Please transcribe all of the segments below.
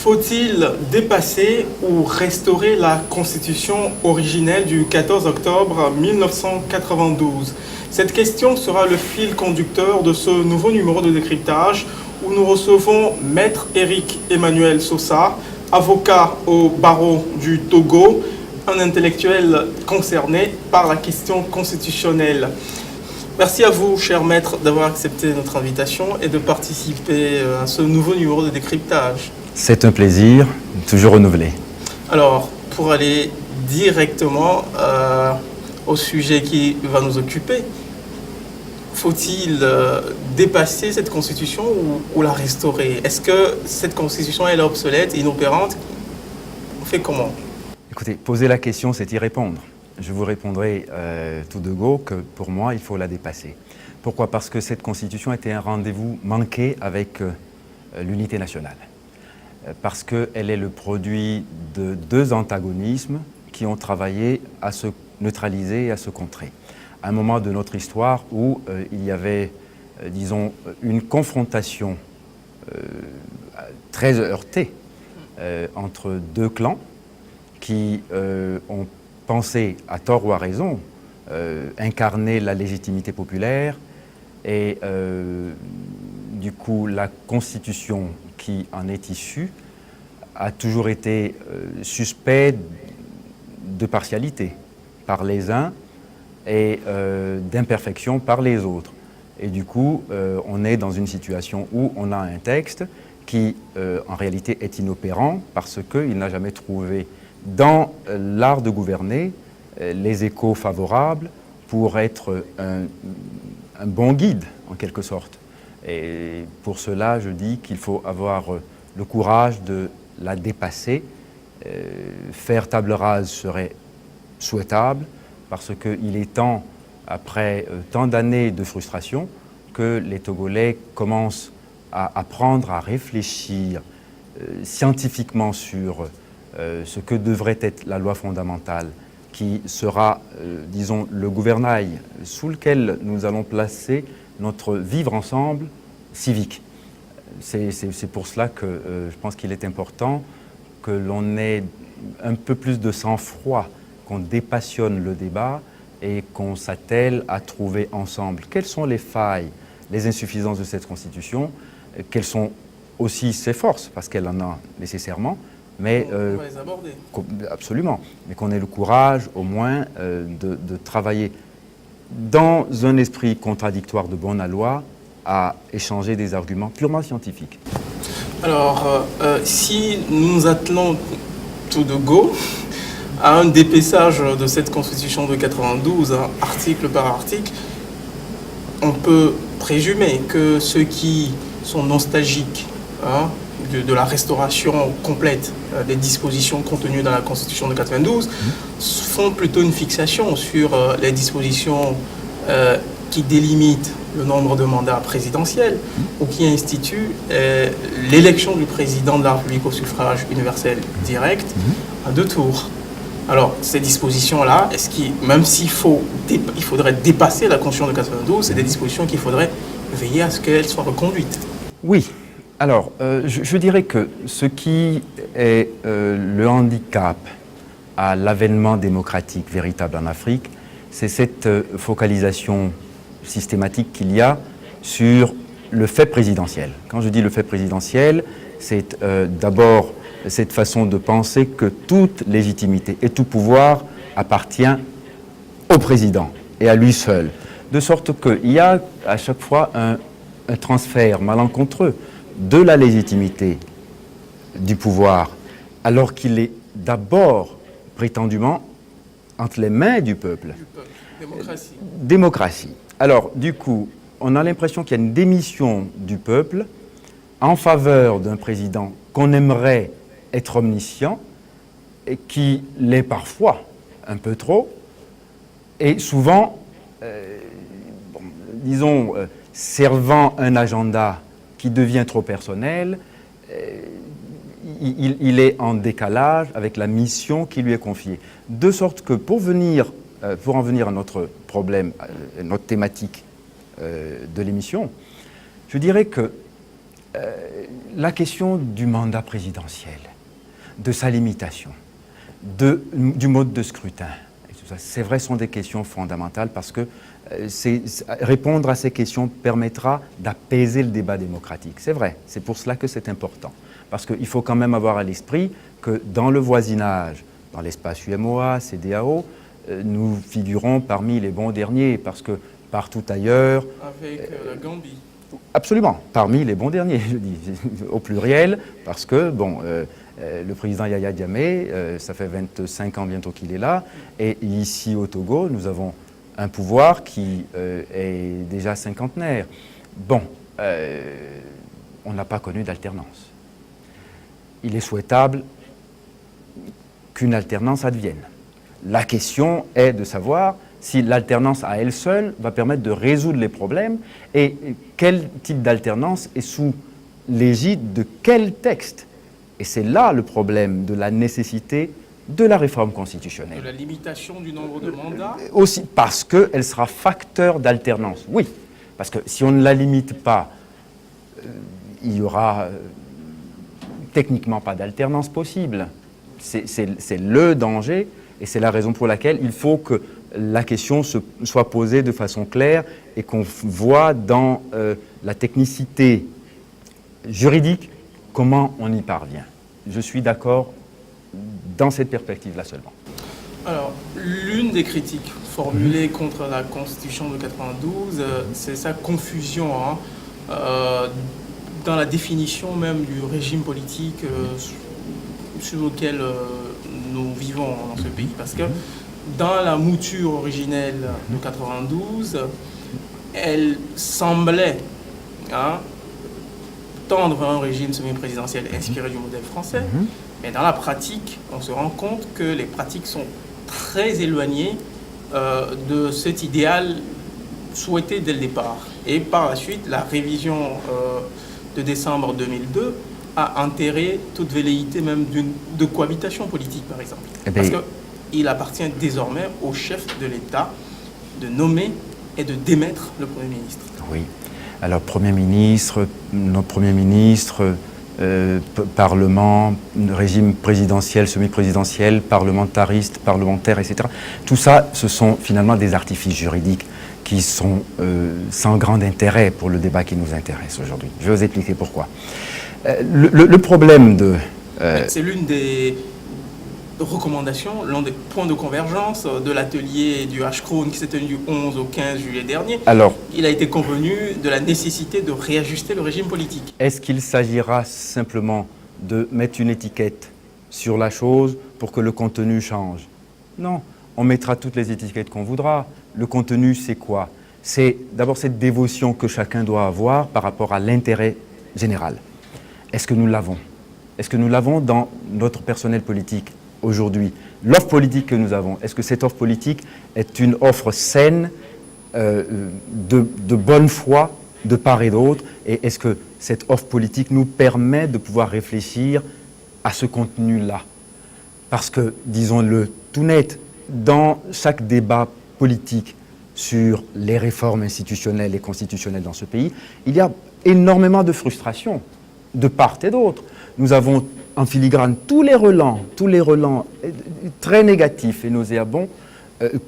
Faut-il dépasser ou restaurer la constitution originelle du 14 octobre 1992? Cette question sera le fil conducteur de ce nouveau numéro de décryptage où nous recevons Maître Éric Emmanuel Sosa, avocat au barreau du Togo, un intellectuel concerné par la question constitutionnelle. Merci à vous, cher maître, d'avoir accepté notre invitation et de participer à ce nouveau numéro de décryptage. C'est un plaisir, toujours renouvelé. Alors, pour aller directement au sujet qui va nous occuper, faut-il dépasser cette constitution ou la restaurer? Est-ce que cette constitution elle est obsolète, inopérante? On fait comment? Écoutez, poser la question, c'est y répondre. Je vous répondrai tout de go que pour moi, il faut la dépasser. Pourquoi? Parce que cette constitution était un rendez-vous manqué avec l'unité nationale. Parce qu'elle est le produit de deux antagonismes qui ont travaillé à se neutraliser et à se contrer. À un moment de notre histoire où il y avait, disons, une confrontation très heurtée entre deux clans qui ont pensé, à tort ou à raison, incarner la légitimité populaire et du coup la constitution qui en est issue a toujours été suspect de partialité par les uns et d'imperfection par les autres. Et du coup, on est dans une situation où on a un texte qui, en réalité, est inopérant parce qu'il n'a jamais trouvé dans l'art de gouverner les échos favorables pour être un bon guide, en quelque sorte. Et pour cela, je dis qu'il faut avoir le courage de la dépasser. Faire table rase serait souhaitable parce qu'il est temps, après tant d'années de frustration, que les Togolais commencent à apprendre à réfléchir scientifiquement sur ce que devrait être la loi fondamentale, qui sera, disons, le gouvernail sous lequel nous allons placer notre vivre ensemble civique. C'est pour cela que je pense qu'il est important que l'on ait un peu plus de sang-froid, qu'on dépassionne le débat et qu'on s'attelle à trouver ensemble quelles sont les failles, les insuffisances de cette Constitution, quelles sont aussi ses forces, parce qu'elle en a nécessairement, mais on va les aborder. Absolument, mais qu'on ait le courage au moins de travailler dans un esprit contradictoire de bonne loi à échanger des arguments purement scientifiques. Alors, si nous nous attelons tout de go à un dépaissage de cette constitution de 92, hein, article par article, on peut présumer que ceux qui sont nostalgiques de la restauration complète des dispositions contenues dans la Constitution de 92 font plutôt une fixation sur les dispositions qui délimitent le nombre de mandats présidentiels ou qui instituent l'élection du président de la République au suffrage universel direct à 2 tours. Alors, ces dispositions-là, même s'il faudrait dépasser la Constitution de 92, c'est des dispositions qu'il faudrait veiller à ce qu'elles soient reconduites. Oui. Alors, je dirais que ce qui est le handicap à l'avènement démocratique véritable en Afrique, c'est cette focalisation systématique qu'il y a sur le fait présidentiel. Quand je dis le fait présidentiel, c'est d'abord cette façon de penser que toute légitimité et tout pouvoir appartient au président et à lui seul. De sorte qu'il y a à chaque fois un transfert malencontreux de la légitimité du pouvoir, alors qu'il est d'abord prétendument entre les mains du peuple. Démocratie. Démocratie. Alors, du coup, on a l'impression qu'il y a une démission du peuple en faveur d'un président qu'on aimerait être omniscient et qui l'est parfois un peu trop, et souvent, disons, servant un agenda qui devient trop personnel, il est en décalage avec la mission qui lui est confiée. De sorte que pour en venir à notre problème, notre thématique de l'émission, je dirais que La question du mandat présidentiel, de sa limitation, du mode de scrutin, c'est vrai, sont des questions fondamentales parce que répondre à ces questions permettra d'apaiser le débat démocratique. C'est vrai, c'est pour cela que c'est important. Parce qu'il faut quand même avoir à l'esprit que dans le voisinage, dans l'espace UMOA, CEDEAO, nous figurons parmi les bons derniers parce que partout ailleurs... Avec la Gambie. Absolument, parmi les bons derniers, je dis, au pluriel, parce que, bon, le président Yahya Jammeh, ça fait 25 ans bientôt qu'il est là, et ici au Togo, nous avons un pouvoir qui est déjà cinquantenaire. Bon, on n'a pas connu d'alternance. Il est souhaitable qu'une alternance advienne. La question est de savoir si l'alternance à elle seule va permettre de résoudre les problèmes et quel type d'alternance est sous l'égide de quel texte. Et c'est là le problème de la nécessité de la réforme constitutionnelle. De la limitation du nombre de mandats. Aussi parce qu'elle sera facteur d'alternance. Oui, parce que si on ne la limite pas, il y aura techniquement pas d'alternance possible. C'est le danger et c'est la raison pour laquelle il faut que la question soit posée de façon claire et qu'on voit dans la technicité juridique comment on y parvient. Je suis d'accord dans cette perspective-là seulement. Alors, l'une des critiques formulées contre la Constitution de 92, c'est sa confusion dans la définition même du régime politique sur lequel nous vivons dans ce pays. Parce que dans la mouture originelle de 92, elle semblait tendre vers un régime semi-présidentiel inspiré du modèle français. Mais dans la pratique, on se rend compte que les pratiques sont très éloignées de cet idéal souhaité dès le départ. Et par la suite, la révision de décembre 2002 a enterré toute velléité même de cohabitation politique, par exemple. Parce qu'il appartient désormais au chef de l'État de nommer et de démettre le Premier ministre. Oui. Alors, Premier ministre, notre Premier ministre, Parlement, régime présidentiel, semi-présidentiel, parlementariste, parlementaire, etc. Tout ça, ce sont finalement des artifices juridiques qui sont sans grand intérêt pour le débat qui nous intéresse aujourd'hui. Je vais vous expliquer pourquoi. Le problème de... C'est l'une des recommandations, l'un des points de convergence de l'atelier du H-Krone qui s'est tenu du 11 au 15 juillet dernier. Alors, il a été convenu de la nécessité de réajuster le régime politique. Est-ce qu'il s'agira simplement de mettre une étiquette sur la chose pour que le contenu change? Non, on mettra toutes les étiquettes qu'on voudra. Le contenu, c'est quoi? C'est d'abord cette dévotion que chacun doit avoir par rapport à l'intérêt général. Est-ce que nous l'avons? Est-ce que nous l'avons dans notre personnel politique aujourd'hui? L'offre politique que nous avons, est-ce que cette offre politique est une offre saine, de bonne foi, de part et d'autre? Et est-ce que cette offre politique nous permet de pouvoir réfléchir à ce contenu-là? Parce que, disons-le tout net, dans chaque débat politique sur les réformes institutionnelles et constitutionnelles dans ce pays, il y a énormément de frustration de part et d'autre. Nous avons en filigrane tous les relents très négatifs et nauséabonds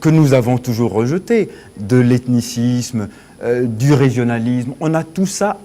que nous avons toujours rejetés, de l'ethnicisme, du régionalisme. On a tout ça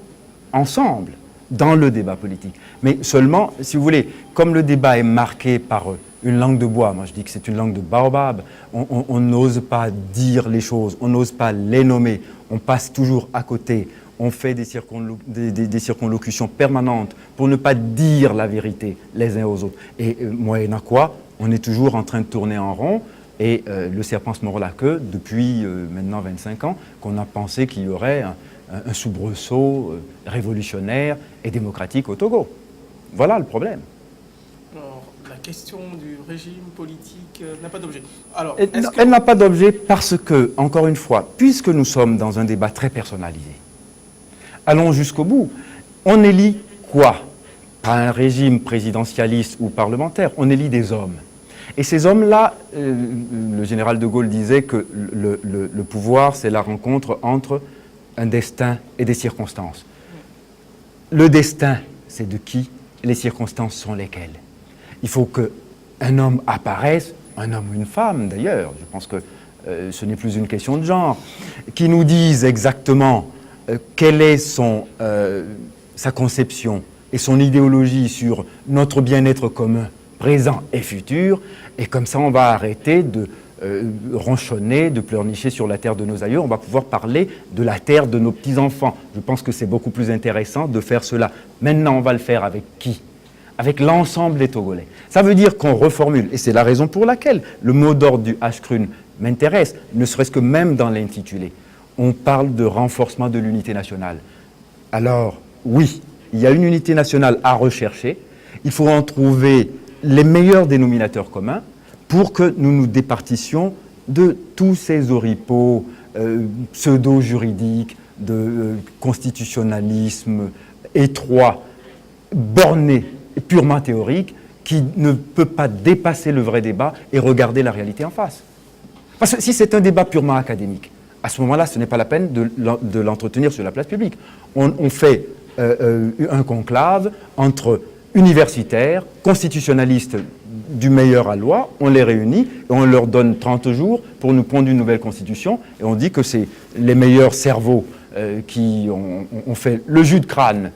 ensemble dans le débat politique. Mais seulement, si vous voulez, comme le débat est marqué par une langue de bois, moi je dis que c'est une langue de baobab, on n'ose pas dire les choses, on n'ose pas les nommer, on passe toujours à côté. On fait des circonlocutions permanentes pour ne pas dire la vérité les uns aux autres. Et moyennant quoi, on est toujours en train de tourner en rond. Et le serpent se mord la queue depuis maintenant 25 ans qu'on a pensé qu'il y aurait un soubresaut révolutionnaire et démocratique au Togo. Voilà le problème. Alors, la question du régime politique n'a pas d'objet. Elle n'a pas d'objet parce que, encore une fois, puisque nous sommes dans un débat très personnalisé, allons jusqu'au bout. On élit quoi? Pas un régime présidentialiste ou parlementaire, on élit des hommes. Et ces hommes-là, le général de Gaulle disait que le pouvoir, c'est la rencontre entre un destin et des circonstances. Le destin, c'est de qui? Les circonstances sont lesquelles? Il faut qu'un homme apparaisse, un homme ou une femme d'ailleurs, je pense que ce n'est plus une question de genre, qui nous dise exactement quelle est sa conception et son idéologie sur notre bien-être commun, présent et futur, et comme ça on va arrêter de ronchonner, de pleurnicher sur la terre de nos aïeux, on va pouvoir parler de la terre de nos petits-enfants. Je pense que c'est beaucoup plus intéressant de faire cela. Maintenant, on va le faire avec qui? Avec l'ensemble des Togolais. Ça veut dire qu'on reformule, et c'est la raison pour laquelle le mot d'ordre du H-CRUN m'intéresse, ne serait-ce que même dans l'intitulé. On parle de renforcement de l'unité nationale. Alors, oui, il y a une unité nationale à rechercher, il faut en trouver les meilleurs dénominateurs communs, pour que nous nous départissions de tous ces oripeaux pseudo-juridiques, de constitutionnalisme étroit, borné, purement théorique, qui ne peut pas dépasser le vrai débat et regarder la réalité en face. Parce que si c'est un débat purement académique, à ce moment-là, ce n'est pas la peine de l'entretenir sur la place publique. On fait un conclave entre universitaires, constitutionnalistes du meilleur à loi, on les réunit et on leur donne 30 jours pour nous pondre une nouvelle constitution et on dit que c'est les meilleurs cerveaux qui ont fait le jus de crâne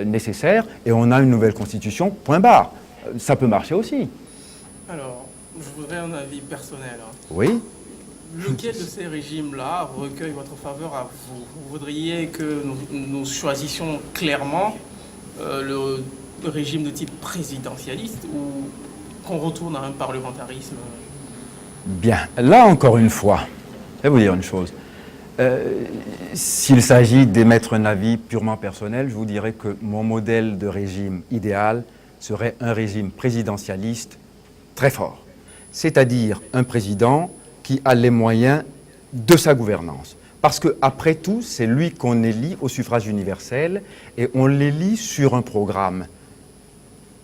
nécessaire et on a une nouvelle constitution, point barre. Ça peut marcher aussi. Alors, je voudrais un avis personnel. Oui. Lequel de ces régimes-là recueille votre faveur à vous? Vous voudriez que nous choisissions clairement le régime de type présidentialiste ou qu'on retourne à un parlementarisme? Bien, là encore une fois, je vais vous dire une chose. S'il s'agit d'émettre un avis purement personnel, je vous dirais que mon modèle de régime idéal serait un régime présidentialiste très fort. C'est-à-dire un président qui a les moyens de sa gouvernance. Parce qu'après tout, c'est lui qu'on élit au suffrage universel et on l'élit sur un programme.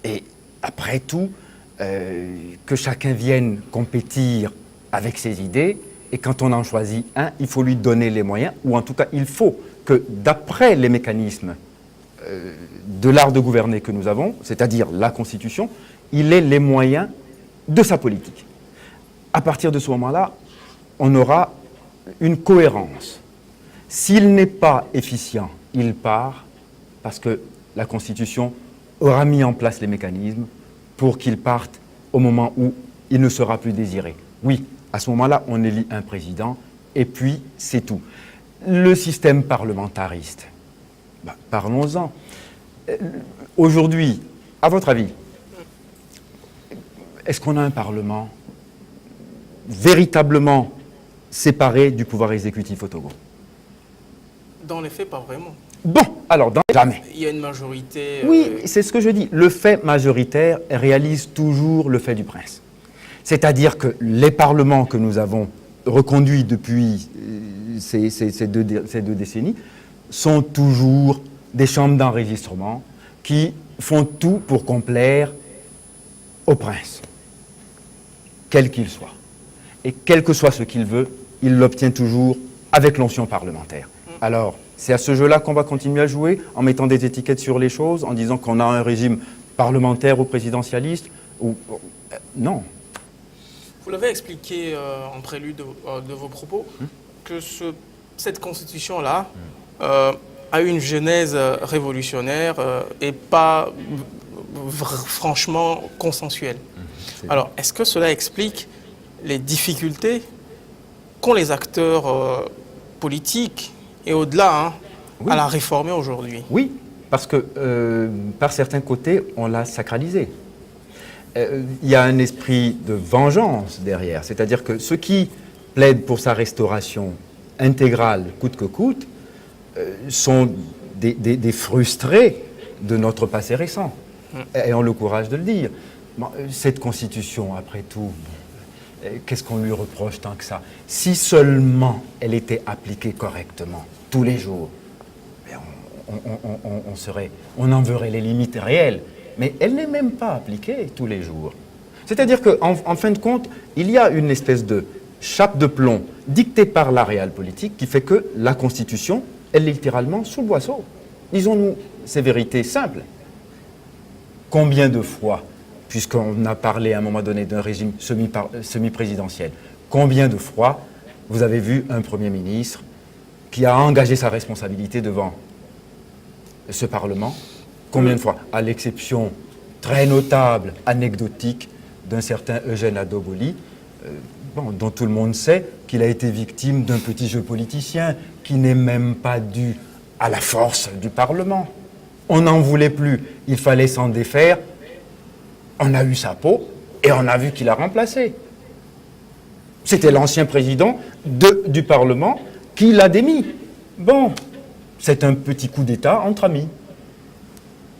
Et après tout, que chacun vienne compétir avec ses idées, et quand on en choisit un, il faut lui donner les moyens, ou en tout cas, il faut que d'après les mécanismes de l'art de gouverner que nous avons, c'est-à-dire la Constitution, il ait les moyens de sa politique. À partir de ce moment-là, on aura une cohérence. S'il n'est pas efficient, il part, parce que la Constitution aura mis en place les mécanismes pour qu'il parte au moment où il ne sera plus désiré. Oui, à ce moment-là, on élit un président, et puis c'est tout. Le système parlementariste, parlons-en. Aujourd'hui, à votre avis, est-ce qu'on a un Parlement véritablement séparé du pouvoir exécutif au Togo? Dans les faits, pas vraiment. Bon, alors, jamais. Il y a une majorité... Oui, c'est ce que je dis. Le fait majoritaire réalise toujours le fait du prince. C'est-à-dire que les parlements que nous avons reconduits depuis ces deux décennies sont toujours des chambres d'enregistrement qui font tout pour complaire au prince, quel qu'il soit. Et quel que soit ce qu'il veut, il l'obtient toujours avec l'onction parlementaire. Alors, c'est à ce jeu-là qu'on va continuer à jouer, en mettant des étiquettes sur les choses, en disant qu'on a un régime parlementaire ou présidentialiste, ou... non. Vous l'avez expliqué en prélude de vos propos, que cette constitution-là a eu une genèse révolutionnaire et pas franchement consensuelle. Alors, est-ce que cela explique les difficultés qu'ont les acteurs politiques et au-delà oui. à la réformer aujourd'hui? Oui, parce que par certains côtés, on l'a sacralisé. Il y a un esprit de vengeance derrière, c'est-à-dire que ceux qui plaident pour sa restauration intégrale, coûte que coûte, sont des frustrés de notre passé récent, et ont le courage de le dire. Cette constitution, après tout, qu'est-ce qu'on lui reproche tant que ça? Si seulement elle était appliquée correctement, tous les jours, on en verrait les limites réelles. Mais elle n'est même pas appliquée tous les jours. C'est-à-dire qu'en fin de compte, il y a une espèce de chape de plomb dictée par la réelle politique qui fait que la Constitution est littéralement sous le boisseau. Disons-nous ces vérités simples. Combien de fois, puisqu'on a parlé à un moment donné d'un régime semi-présidentiel, combien de fois vous avez vu un Premier ministre qui a engagé sa responsabilité devant ce Parlement? Combien de fois? À l'exception très notable, anecdotique, d'un certain Eugène Adoboli, dont tout le monde sait qu'il a été victime d'un petit jeu politicien qui n'est même pas dû à la force du Parlement. On n'en voulait plus, il fallait s'en défaire. On a eu sa peau et on a vu qui l'a remplacé. C'était l'ancien président du Parlement qui l'a démis. Bon, c'est un petit coup d'État entre amis.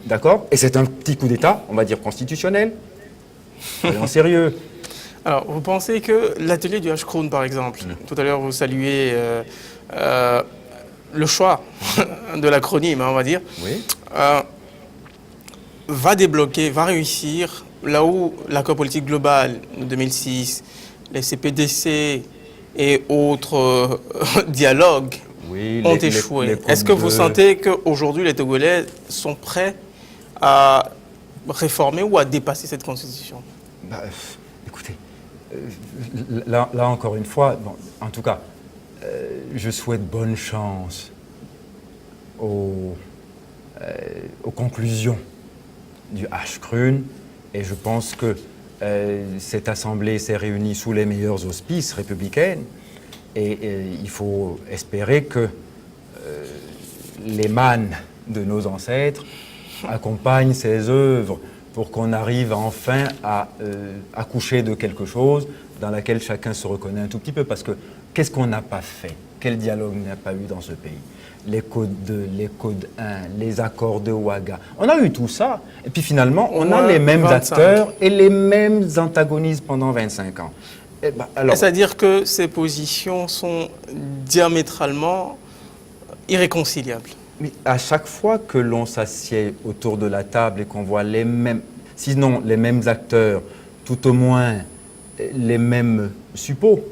D'accord? Et c'est un petit coup d'État, on va dire constitutionnel. Soyons sérieux. Alors, vous pensez que l'atelier du H-Kroon, par exemple, tout à l'heure vous saluez le choix de l'acronyme, on va dire, Oui. Va débloquer, va réussir là où l'accord politique global de 2006, les CPDC et autres dialogues Oui, ont échoué. Est-ce que vous sentez qu'aujourd'hui les Togolais sont prêts à réformer ou à dépasser cette constitution? Écoutez, là encore une fois, en tout cas, je souhaite bonne chance aux conclusions du H-Kroon et je pense que cette assemblée s'est réunie sous les meilleurs auspices républicains et il faut espérer que les mânes de nos ancêtres accompagnent ces œuvres pour qu'on arrive enfin à accoucher de quelque chose dans laquelle chacun se reconnaît un tout petit peu. Parce que qu'est-ce qu'on n'a pas fait? Quel dialogue n'a pas eu dans ce pays? Les codes 2, les codes 1, les accords de Ouaga. On a eu tout ça. Et puis finalement, on a les mêmes 25 acteurs et les mêmes antagonistes pendant 25 ans. C'est-à-dire que ces positions sont diamétralement irréconciliables. Mais à chaque fois que l'on s'assied autour de la table et qu'on voit les mêmes, sinon les mêmes acteurs, tout au moins les mêmes suppôts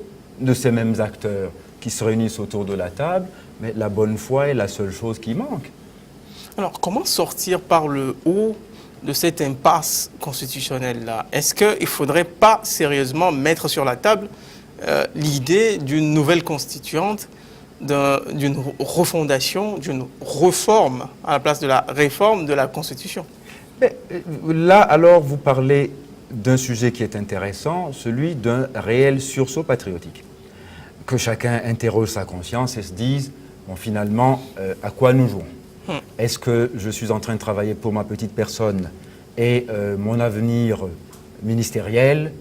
de ces mêmes acteurs qui se réunissent autour de la table, mais la bonne foi est la seule chose qui manque. Alors, comment sortir par le haut de cette impasse constitutionnelle-là? Est-ce qu'il ne faudrait pas sérieusement mettre sur la table l'idée d'une nouvelle constituante, d'une refondation, d'une réforme à la place de la réforme de la Constitution? Mais, là, alors, vous parlez d'un sujet qui est intéressant, celui d'un réel sursaut patriotique. Que chacun interroge sa conscience et se dise, bon, finalement, à quoi nous jouons? Est-ce que je suis en train de travailler pour ma petite personne et mon avenir ministériel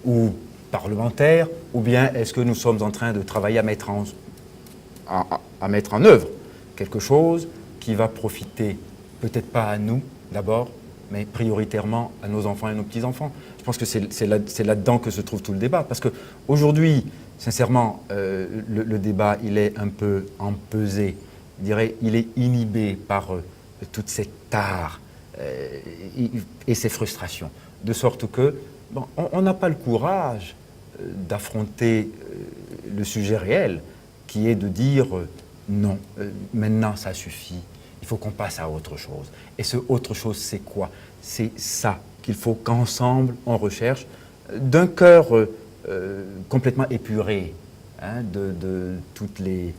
ou parlementaire, ou bien est-ce que nous sommes en train de travailler à mettre en œuvre quelque chose qui va profiter peut-être pas à nous d'abord, mais prioritairement à nos enfants et nos petits-enfants? Je pense que c'est là-dedans que se trouve tout le débat. Parce qu'aujourd'hui, sincèrement, le débat, il est un peu empesé. Je dirais, il est inhibé par toute cette tare et ces frustrations. De sorte que, bon, on n'a pas le courage d'affronter le sujet réel, qui est de dire non, maintenant ça suffit, il faut qu'on passe à autre chose. Et ce autre chose, c'est quoi? C'est ça qu'il faut qu'ensemble on recherche, d'un cœur complètement épuré de toutes les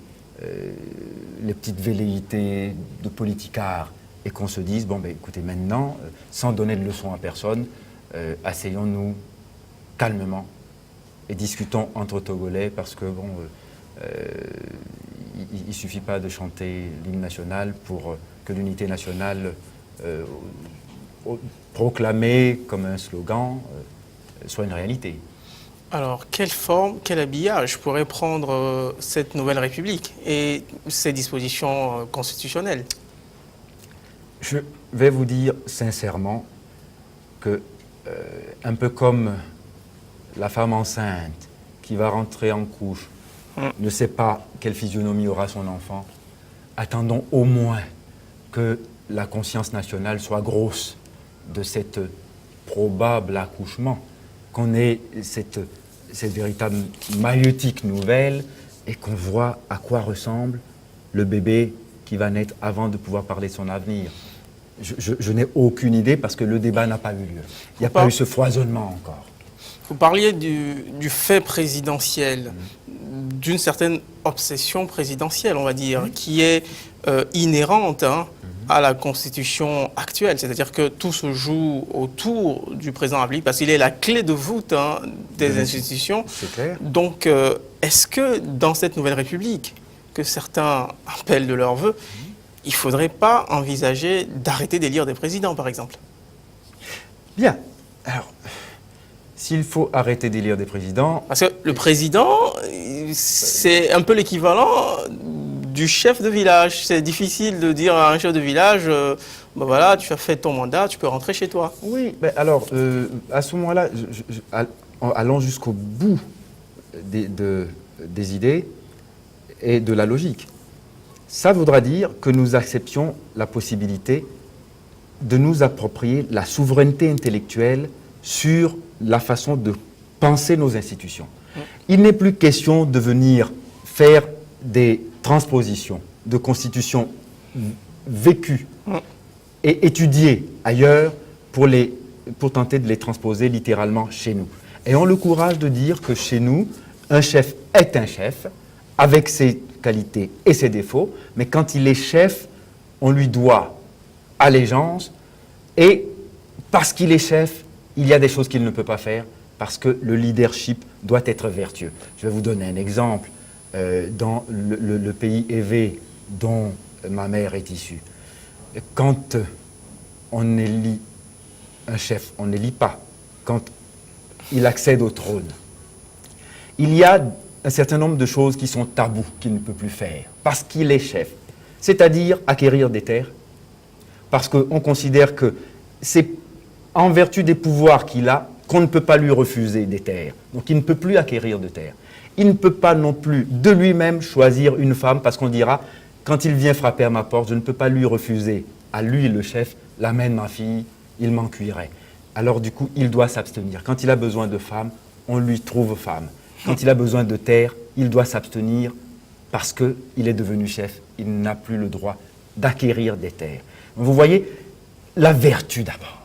petites velléités de politicards, et qu'on se dise, bon, ben, écoutez, maintenant, sans donner de leçons à personne, asseyons-nous calmement et discutons entre Togolais, parce que, bon, il ne suffit pas de chanter l'hymne national pour que l'unité nationale proclamée comme un slogan soit une réalité. Alors, quelle forme, quel habillage pourrait prendre cette nouvelle République et ces dispositions constitutionnelles? Je vais vous dire sincèrement que, un peu comme la femme enceinte qui va rentrer en couche, ne sait pas quelle physionomie aura son enfant, attendons au moins que la conscience nationale soit grosse de cet probable accouchement, qu'on ait cette véritable maïeutique nouvelle et qu'on voit à quoi ressemble le bébé qui va naître avant de pouvoir parler de son avenir. Je n'ai aucune idée parce que le débat n'a pas eu lieu. Il n'y a pas eu ce foisonnement encore. Vous parliez du fait présidentiel, d'une certaine obsession présidentielle, on va dire, qui est inhérente à la Constitution actuelle. C'est-à-dire que tout se joue autour du président de la République parce qu'il est la clé de voûte des institutions. C'est clair. Donc, est-ce que dans cette nouvelle République, que certains appellent de leur vœu, il ne faudrait pas envisager d'arrêter d'élire des présidents, par exemple? Bien. Alors, s'il faut arrêter d'élire des présidents... Parce que le président, c'est un peu l'équivalent du chef de village. C'est difficile de dire à un chef de village, ben voilà, tu as fait ton mandat, tu peux rentrer chez toi. Oui, ben alors, à ce moment-là, allons jusqu'au bout des idées et de la logique. Ça voudra dire que nous acceptions la possibilité de nous approprier la souveraineté intellectuelle sur la façon de penser nos institutions. Il n'est plus question de venir faire des transpositions de constitutions vécues et étudiées ailleurs pour tenter de les transposer littéralement chez nous. Ayons le courage de dire que chez nous, un chef est un chef, avec ses qualités et ses défauts, mais quand il est chef, on lui doit allégeance, et parce qu'il est chef, il y a des choses qu'il ne peut pas faire, parce que le leadership doit être vertueux. Je vais vous donner un exemple. Dans le pays évé dont ma mère est issue, quand on élit un chef, on n'élit pas, quand il accède au trône, il y a un certain nombre de choses qui sont tabous, qu'il ne peut plus faire, parce qu'il est chef. C'est-à-dire acquérir des terres, parce qu'on considère que c'est en vertu des pouvoirs qu'il a qu'on ne peut pas lui refuser des terres. Donc il ne peut plus acquérir de terres. Il ne peut pas non plus de lui-même choisir une femme, parce qu'on dira, quand il vient frapper à ma porte, je ne peux pas lui refuser, à lui le chef, l'amène ma fille, il m'en cuirait. Alors du coup, il doit s'abstenir. Quand il a besoin de femme, on lui trouve femme. Quand il a besoin de terre, il doit s'abstenir parce qu'il est devenu chef. Il n'a plus le droit d'acquérir des terres. Vous voyez, la vertu d'abord.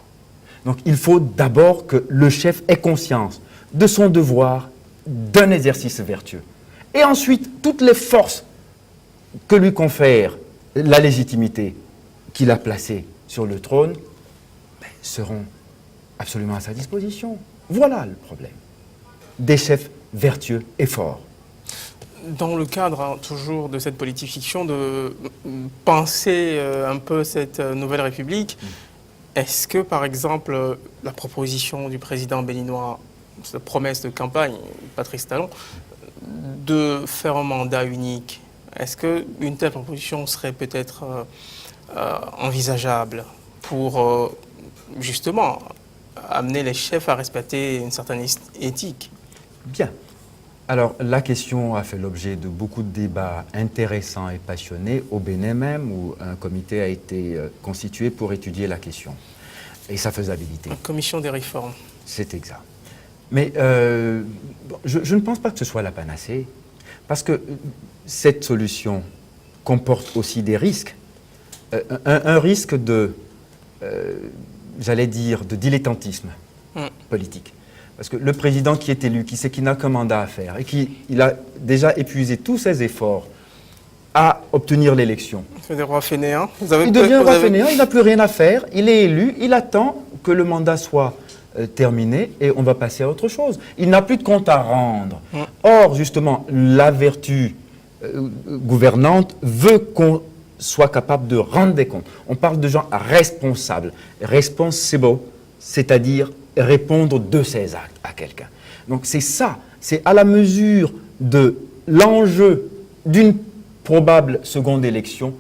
Donc il faut d'abord que le chef ait conscience de son devoir, d'un exercice vertueux. Et ensuite, toutes les forces que lui confère la légitimité qu'il a placée sur le trône seront absolument à sa disposition. Voilà le problème. Des chefs vertueux et forts. Dans le cadre toujours de cette politique fiction, de penser un peu cette nouvelle République, est-ce que par exemple la proposition du président béninois, cette promesse de campagne, Patrice Talon, de faire un mandat unique, est-ce qu'une telle proposition serait peut-être envisageable pour justement amener les chefs à respecter une certaine éthique? Bien. Alors, la question a fait l'objet de beaucoup de débats intéressants et passionnés au Bénin même, où un comité a été constitué pour étudier la question et sa faisabilité. Une commission des réformes. C'est exact. Mais je ne pense pas que ce soit la panacée, parce que cette solution comporte aussi des risques. Un risque j'allais dire, de dilettantisme politique. Parce que le président qui est élu, qui sait qu'il n'a qu'un mandat à faire et il a déjà épuisé tous ses efforts à obtenir l'élection. C'est des rois fainéants. Il devient roi fainéant, il n'a plus rien à faire, il est élu, il attend que le mandat soit terminé et on va passer à autre chose. Il n'a plus de compte à rendre. Or, justement, la vertu gouvernante veut qu'on soit capable de rendre des comptes. On parle de gens responsables, responsible, c'est-à-dire répondre de ses actes à quelqu'un. Donc c'est ça, c'est à la mesure de l'enjeu d'une probable seconde élection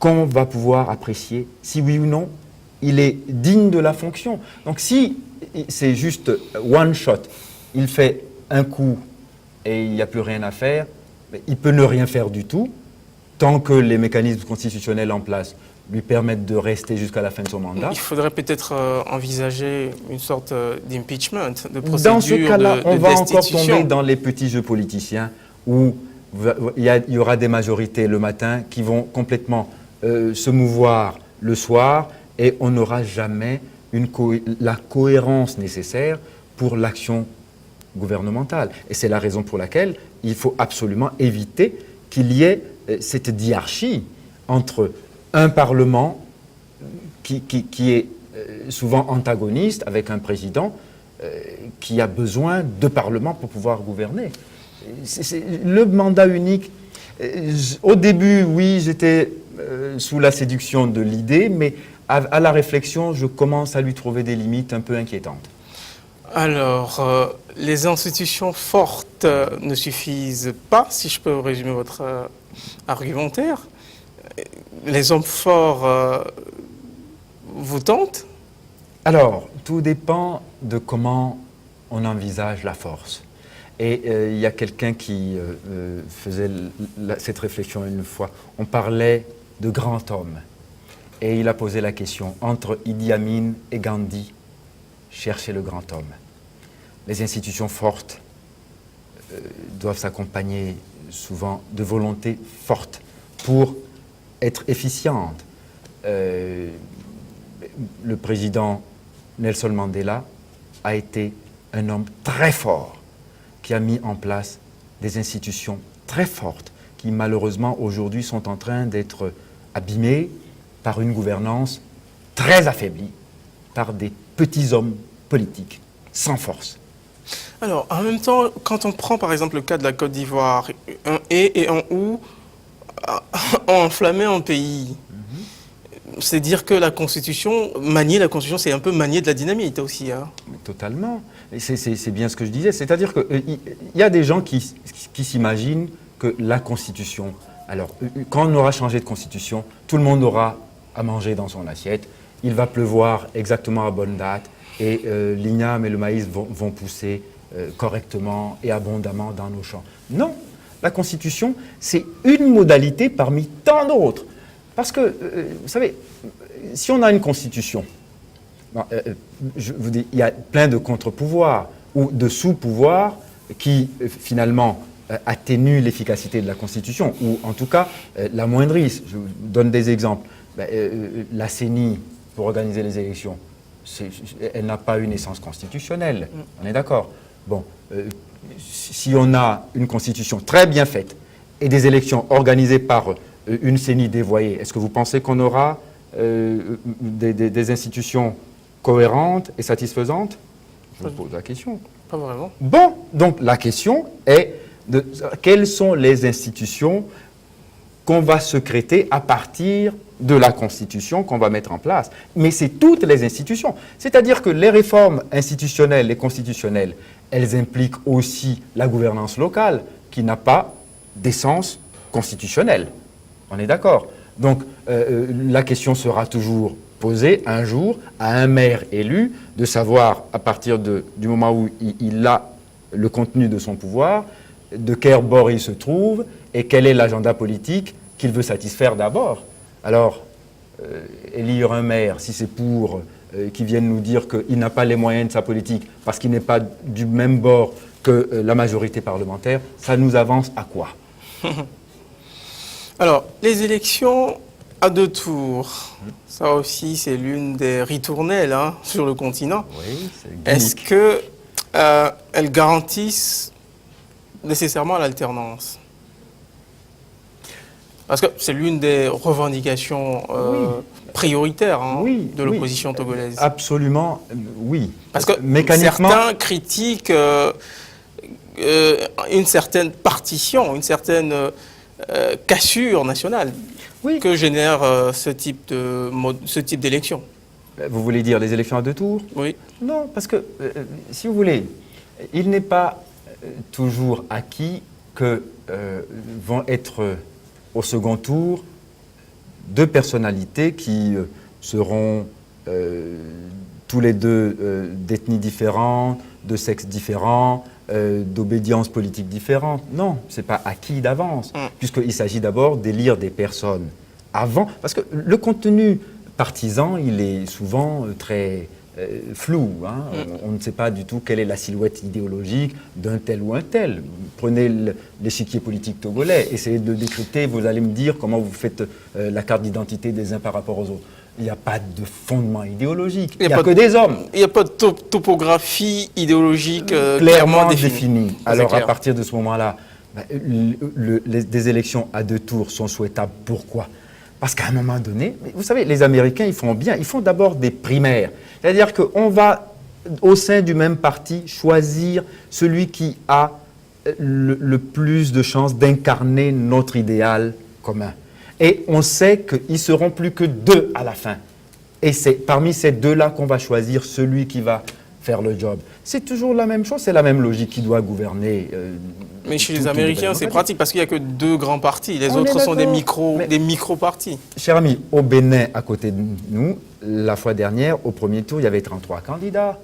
qu'on va pouvoir apprécier si oui ou non il est digne de la fonction. Donc si c'est juste one shot, il fait un coup et il n'y a plus rien à faire, il peut ne rien faire du tout, tant que les mécanismes constitutionnels en place lui permettent de rester jusqu'à la fin de son mandat. Il faudrait peut-être envisager une sorte d'impeachment, de procédure. Dans ce cas-là, on va encore destitution. tomber dans les petits jeux politiciens où il y aura des majorités le matin qui vont complètement se mouvoir le soir et on n'aura jamais la cohérence nécessaire pour l'action gouvernementale. Et c'est la raison pour laquelle il faut absolument éviter qu'il y ait cette diarchie entre un Parlement qui est souvent antagoniste avec un président qui a besoin de Parlement pour pouvoir gouverner. Le mandat unique, au début, oui, j'étais sous la séduction de l'idée, mais à la réflexion, je commence à lui trouver des limites un peu inquiétantes. Alors, les institutions fortes ne suffisent pas, si je peux résumer votre argumentaire. Les hommes forts vous tentent? Alors, tout dépend de comment on envisage la force. Et il y a quelqu'un qui faisait cette réflexion une fois. On parlait de grand homme. Et il a posé la question, entre Idi Amin et Gandhi, cherchez le grand homme. Les institutions fortes doivent s'accompagner souvent de volontés fortes pour être efficientes. Le président Nelson Mandela a été un homme très fort qui a mis en place des institutions très fortes qui malheureusement aujourd'hui sont en train d'être abîmées par une gouvernance très affaiblie, par des petits hommes politiques sans force. Alors, en même temps, quand on prend par exemple le cas de la Côte d'Ivoire, un « et un « ou » ont enflammé un pays. C'est dire que manier la Constitution, c'est un peu manier de la dynamite aussi. Hein. Totalement. C'est bien ce que je disais. C'est-à-dire qu'il y a des gens qui s'imaginent que la Constitution... Alors, quand on aura changé de Constitution, tout le monde aura à manger dans son assiette. Il va pleuvoir exactement à bonne date et l'igname et le maïs vont pousser correctement et abondamment dans nos champs. Non, la Constitution, c'est une modalité parmi tant d'autres. Parce que, vous savez, si on a une Constitution, je vous dis, il y a plein de contre-pouvoirs ou de sous-pouvoirs qui, finalement, atténuent l'efficacité de la Constitution, ou en tout cas, l'amoindrissent. Je vous donne des exemples. La CENI, pour organiser les élections, elle n'a pas une essence constitutionnelle. On est d'accord? Bon, si on a une Constitution très bien faite et des élections organisées par une CENI dévoyée, est-ce que vous pensez qu'on aura des institutions cohérentes et satisfaisantes? Je vous pose la question. Pas vraiment. Bon, donc la question est quelles sont les institutions qu'on va secréter à partir de la Constitution qu'on va mettre en place. Mais c'est toutes les institutions. C'est-à-dire que les réformes institutionnelles et constitutionnelles, elles impliquent aussi la gouvernance locale qui n'a pas d'essence constitutionnelle. On est d'accord? Donc la question sera toujours posée un jour à un maire élu de savoir à partir du moment où il a le contenu de son pouvoir, de quel bord il se trouve et quel est l'agenda politique qu'il veut satisfaire d'abord. Alors, élire un maire, si c'est pour qu'il vienne nous dire qu'il n'a pas les moyens de sa politique parce qu'il n'est pas du même bord que la majorité parlementaire, ça nous avance à quoi? Alors, les élections à 2 tours, ça aussi c'est l'une des ritournelles sur le continent. Oui, est-ce qu'elles garantissent nécessairement l'alternance? Parce que c'est l'une des revendications prioritaires de l'opposition togolaise. Absolument, oui. Parce que mécaniquement, certains critiquent une certaine partition, une certaine cassure nationale que génère ce type d'élection. Vous voulez dire les élections à 2 tours? Oui. Non, parce que, si vous voulez, il n'est pas toujours acquis que vont être au second tour 2 personnalités qui seront tous les deux d'ethnies différentes, de sexes différents, d'obédience politique différente. Non, ce n'est pas acquis d'avance, puisqu'il s'agit d'abord d'élire des personnes avant, parce que le contenu partisan, il est souvent très, flou. Hein. On ne sait pas du tout quelle est la silhouette idéologique d'un tel ou un tel. Prenez l'échiquier politique togolais, essayez de décrypter, vous allez me dire comment vous faites la carte d'identité des uns par rapport aux autres. Il n'y a pas de fondement idéologique, il n'y a que des hommes. Il n'y a pas de topographie idéologique clairement définie. définie. Alors à partir de ce moment-là, des élections à 2 tours sont souhaitables. Pourquoi ? Parce qu'à un moment donné, vous savez, les Américains, ils font bien. Ils font d'abord des primaires. C'est-à-dire qu'on va, au sein du même parti, choisir celui qui a le plus de chances d'incarner notre idéal commun. Et on sait qu'ils ne seront plus que 2 à la fin. Et c'est parmi ces 2-là qu'on va choisir celui qui va faire le job. C'est toujours la même chose, c'est la même logique qui doit gouverner. Mais chez les Américains, c'est pratique parce qu'il n'y a que 2 grands partis. Les autres sont des micro-partis. Cher ami, au Bénin, à côté de nous, la fois dernière, au premier tour, il y avait 33 candidats.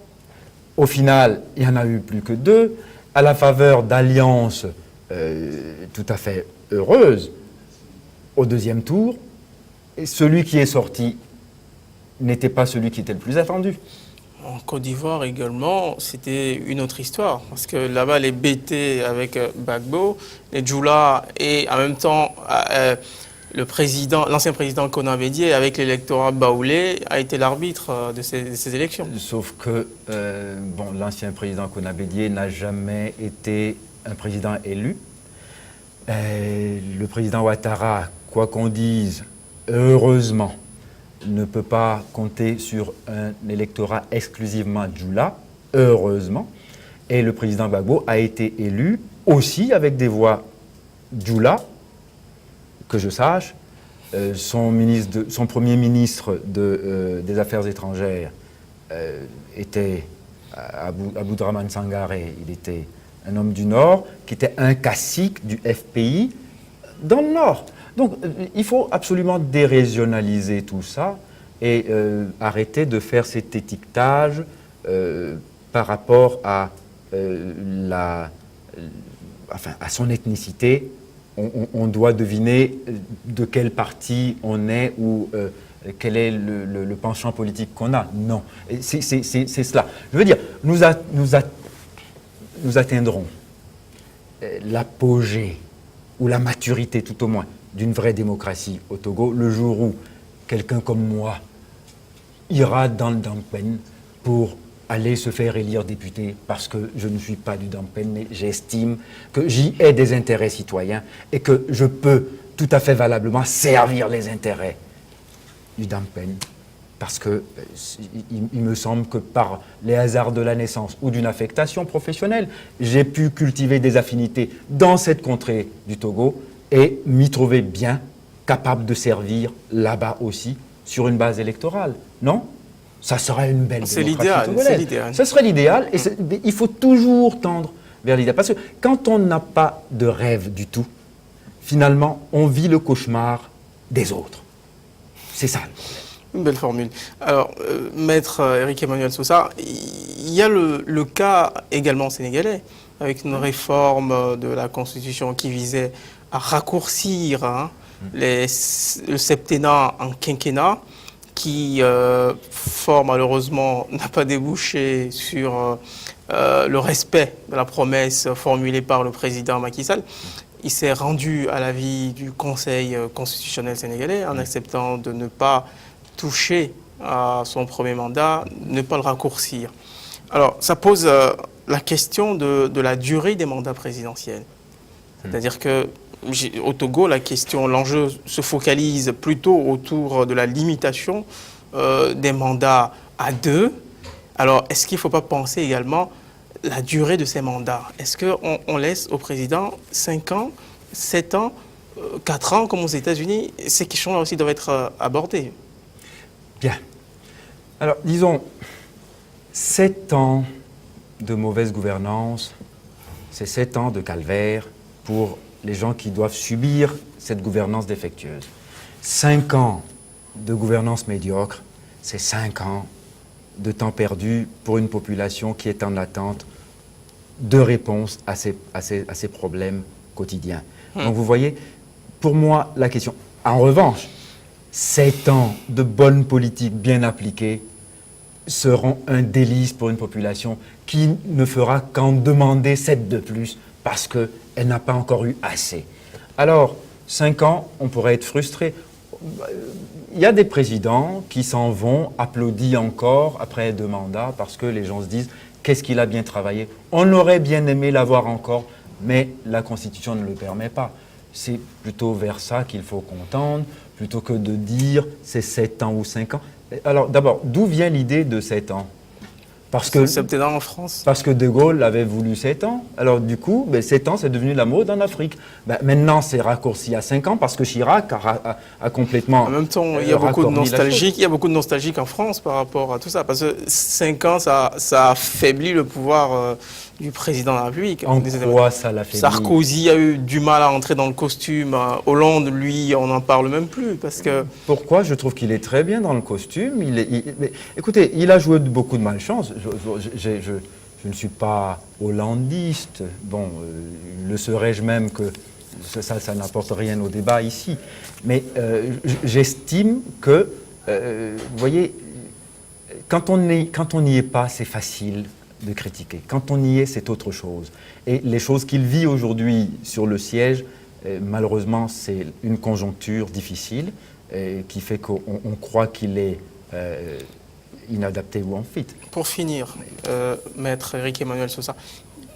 Au final, il n'y en a eu plus que 2. À la faveur d'alliances tout à fait heureuses, au deuxième tour, celui qui est sorti n'était pas celui qui était le plus attendu. En Côte d'Ivoire également, c'était une autre histoire. Parce que là-bas, les BT avec Gbagbo, les Djoula et en même temps, l'ancien président Konan Bédié avec l'électorat baoulé a été l'arbitre de ces élections. Sauf que l'ancien président Konan Bédié n'a jamais été un président élu. Le président Ouattara, quoi qu'on dise, heureusement, ne peut pas compter sur un électorat exclusivement Djoula, heureusement. Et le président Gbagbo a été élu aussi avec des voix Djoula, que je sache. Son premier ministre des Affaires étrangères était Aboudraman Sangaré. Il était un homme du Nord, qui était un cacique du FPI dans le Nord. Donc, il faut absolument dérégionaliser tout ça et arrêter de faire cet étiquetage par rapport à son ethnicité. On doit deviner de quel parti on est ou quel est le penchant politique qu'on a. Non, c'est cela. Je veux dire, nous atteindrons l'apogée ou la maturité tout au moins d'une vraie démocratie au Togo, le jour où quelqu'un comme moi ira dans le Dampen pour aller se faire élire député parce que je ne suis pas du Dampen, mais j'estime que j'y ai des intérêts citoyens et que je peux tout à fait valablement servir les intérêts du Dampen. Parce que il me semble que par les hasards de la naissance ou d'une affectation professionnelle, j'ai pu cultiver des affinités dans cette contrée du Togo et m'y trouver bien, capable de servir là-bas aussi, sur une base électorale. Non ? Ça serait une belle démocratie togolaise. C'est l'idéal. Ce serait l'idéal, et il faut toujours tendre vers l'idéal. Parce que quand on n'a pas de rêve du tout, finalement, on vit le cauchemar des autres. C'est ça le problème. Une belle formule. Alors, maître Éric Emmanuel Sosa, il y a le cas également sénégalais, avec une réforme de la Constitution qui visait à raccourcir le septennat en quinquennat, qui, fort malheureusement, n'a pas débouché sur le respect de la promesse formulée par le président Macky Sall. Il s'est rendu à l'avis du Conseil constitutionnel sénégalais en acceptant de ne pas toucher à son premier mandat, ne pas le raccourcir. Alors, ça pose la question de la durée des mandats présidentiels. C'est-à-dire qu'au Togo, l'enjeu se focalise plutôt autour de la limitation des mandats à 2. Alors, est-ce qu'il ne faut pas penser également la durée de ces mandats? Est-ce qu'on laisse au président 5 ans, 7 ans, 4 ans, comme aux États-Unis? Ces questions-là aussi doivent être abordées. Bien. Alors, disons, 7 ans de mauvaise gouvernance, c'est 7 ans de calvaire pour les gens qui doivent subir cette gouvernance défectueuse. 5 ans de gouvernance médiocre, c'est 5 ans de temps perdu pour une population qui est en attente de réponses à ces problèmes quotidiens. Donc vous voyez, pour moi, la question... En revanche, 7 ans de bonne politique bien appliquée, seront un délice pour une population qui ne fera qu'en demander 7 de plus parce qu'elle n'a pas encore eu assez. Alors, 5 ans, on pourrait être frustré. Il y a des présidents qui s'en vont applaudis encore après 2 mandats parce que les gens se disent « qu'est-ce qu'il a bien travaillé ?» On aurait bien aimé l'avoir encore, mais la Constitution ne le permet pas. C'est plutôt vers ça qu'il faut qu'on tende, plutôt que de dire c'est 7 ans ou 5 ans. Alors d'abord, d'où vient l'idée de 7 ans? Parce que, C'est peut-être en France. Parce que De Gaulle avait voulu 7 ans. Alors du coup, 7 ans, c'est devenu la mode en Afrique. Maintenant, c'est raccourci à 5 ans parce que Chirac a complètement En même temps, il y a beaucoup de raccordi la chose. nostalgique. Il y a beaucoup de nostalgique en France par rapport à tout ça. Parce que 5 ans, ça affaiblit le pouvoir du président de la République. En quoi ça l'affaiblit? Sarkozy a eu du mal à entrer dans le costume. Hollande, lui, on n'en parle même plus. Parce que... Pourquoi? Je trouve qu'il est très bien dans le costume. Mais, écoutez, il a joué de beaucoup de malchance. Je ne suis pas hollandiste. Bon, le serais-je même que ça n'apporte rien au débat ici. Mais j'estime que, vous voyez, quand on n'y est pas, c'est facile de critiquer. Quand on y est, c'est autre chose. Et les choses qu'il vit aujourd'hui sur le siège, malheureusement, c'est une conjoncture difficile qui fait qu'on croit qu'il est inadapté ou unfit. Pour finir, Maître Éric Emmanuel Sosa,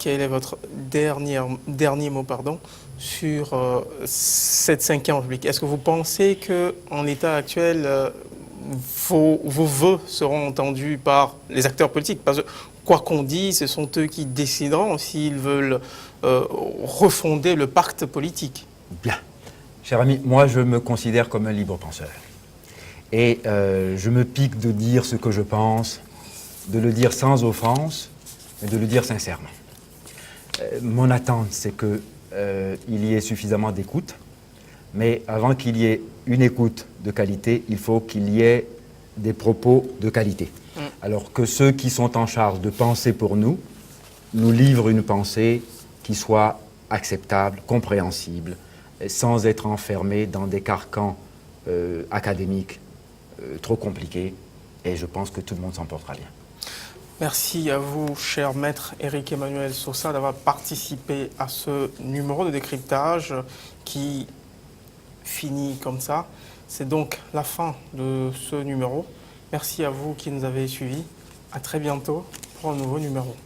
quel est votre dernier mot sur cette 5e République? Est-ce que vous pensez qu'en l'état actuel, vos vœux seront entendus par les acteurs politiques? Parce que, quoi qu'on dise, ce sont eux qui décideront s'ils veulent refonder le pacte politique. Bien. Cher ami, moi je me considère comme un libre penseur. Et je me pique de dire ce que je pense, de le dire sans offense, mais de le dire sincèrement. Mon attente, c'est qu'il y ait suffisamment d'écoute, mais avant qu'il y ait une écoute de qualité, il faut qu'il y ait des propos de qualité. Alors que ceux qui sont en charge de penser pour nous livrent une pensée qui soit acceptable, compréhensible, sans être enfermés dans des carcans académiques trop compliqués. Et je pense que tout le monde s'en portera bien. Merci à vous, cher maître Éric Emmanuel Sosa, d'avoir participé à ce numéro de décryptage qui finit comme ça. C'est donc la fin de ce numéro. Merci à vous qui nous avez suivis. À très bientôt pour un nouveau numéro.